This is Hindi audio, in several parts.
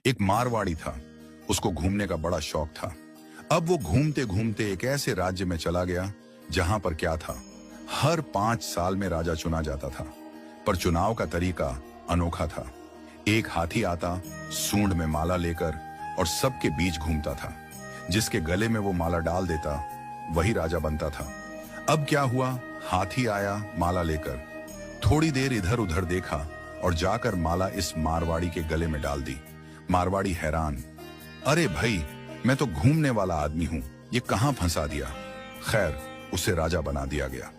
एक मारवाड़ी था, उसको घूमने का बड़ा शौक था। अब वो घूमते घूमते एक ऐसे राज्य में चला गया जहां पर क्या था, हर 5 साल में राजा चुना जाता था, पर चुनाव का तरीका अनोखा था। एक हाथी आता, सूंड में माला लेकर, और सबके बीच घूमता था। जिसके गले में वो माला डाल देता वही राजा बनता था। अब क्या हुआ, हाथी आया माला लेकर, थोड़ी देर इधर उधर देखा और जाकर माला इस मारवाड़ी के गले में डाल दी। मारवाड़ी हैरान, अरे भाई, मैं तो घूमने वाला आदमी हूं, ये कहां फंसा दिया। खैर, उसे राजा बना दिया गया,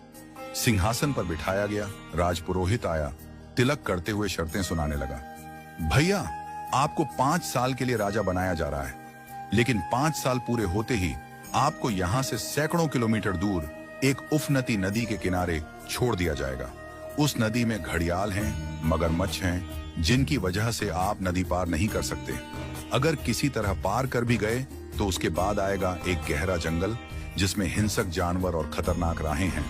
सिंहासन पर बिठाया गया। राजपुरोहित आया, तिलक करते हुए शर्तें सुनाने लगा। भैया, आपको 5 साल के लिए राजा बनाया जा रहा है, लेकिन 5 साल पूरे होते ही आपको यहां से सैकड़ों किलोमीटर दूर एक उफनती नदी के किनारे छोड़ दिया जाएगा। उस नदी में घड़ियाल हैं, मगरमच्छ हैं, जिनकी वजह से आप नदी पार नहीं कर सकते। अगर किसी तरह पार कर भी गए तो उसके बाद आएगा एक गहरा जंगल जिसमें हिंसक जानवर और खतरनाक राहें हैं।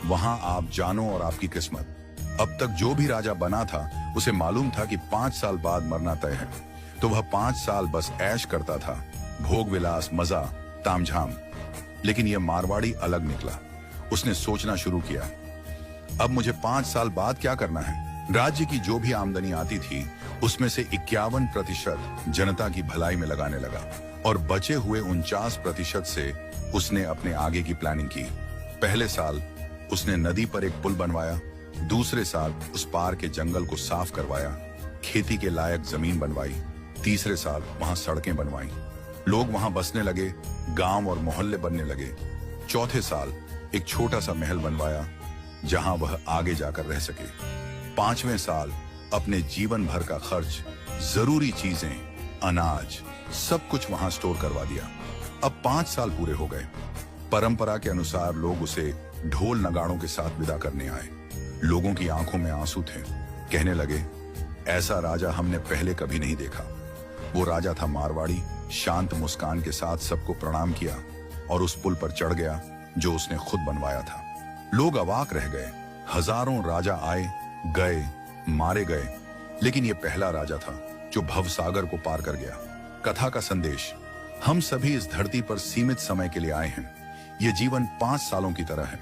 वहां आप जानो और आपकी किस्मत। अब तक जो भी राजा बना था उसे मालूम था कि 5 साल बाद मरना तय है, तो वह 5 साल बस ऐश करता था, भोग विलास, मजा, तामझाम। लेकिन यह मारवाड़ी अलग निकला। उसने सोचना शुरू किया, अब मुझे 5 साल बाद क्या करना है। राज्य की जो भी आमदनी आती थी उसमें से 51% जनता की भलाई में लगाने लगा, और बचे हुए 49% से उसने अपने आगे की प्लानिंग की। पहले साल उसने नदी पर एक पुल बनवाया, दूसरे साल उस पार के जंगल को साफ करवाया, खेती के लायक जमीन बनवाई, तीसरे साल वहां सड़कें बनवाई, लोग वहां बसने लगे, गांव और मोहल्ले बनने लगे। चौथे साल एक छोटा सा महल बनवाया जहां वह आगे जाकर रह सके। 5वें साल अपने जीवन भर का खर्च, जरूरी चीजें, अनाज, सब कुछ वहां स्टोर करवा दिया। अब 5 साल पूरे हो गए। परंपरा के अनुसार लोग उसे ढोल नगाड़ों के साथ विदा करने आए। लोगों की आंखों में आंसू थे। कहने लगे, ऐसा राजा हमने पहले कभी नहीं देखा। वो राजा था मारवाड़ी, शांत मुस्कान के साथ सबको प्रणाम किया और उस पुल पर चढ़ गया जो उसने खुद बनवाया था। लोग अवाक रह गए। हजारों राजा आए गए, मारे गए, लेकिन ये पहला राजा था जो भवसागर को पार कर गया। कथा का संदेश, हम सभी इस धरती पर सीमित समय के लिए आए हैं। ये जीवन 5 सालों की तरह है।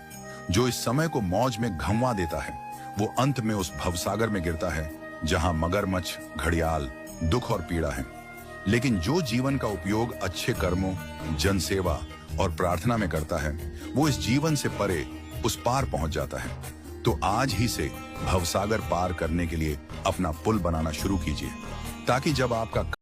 जो इस समय को मौज में घमवा देता है वो अंत में उस भवसागर में गिरता है जहां मगरमच्छ, घड़ियाल, दुख और पीड़ा है। लेकिन जो जीवन का उपयोग अच्छे कर्मों, जनसेवा और प्रार्थना में करता है वो इस जीवन से परे उस पार पहुंच जाता है। तो आज ही से भवसागर पार करने के लिए अपना पुल बनाना शुरू कीजिए, ताकि जब आपका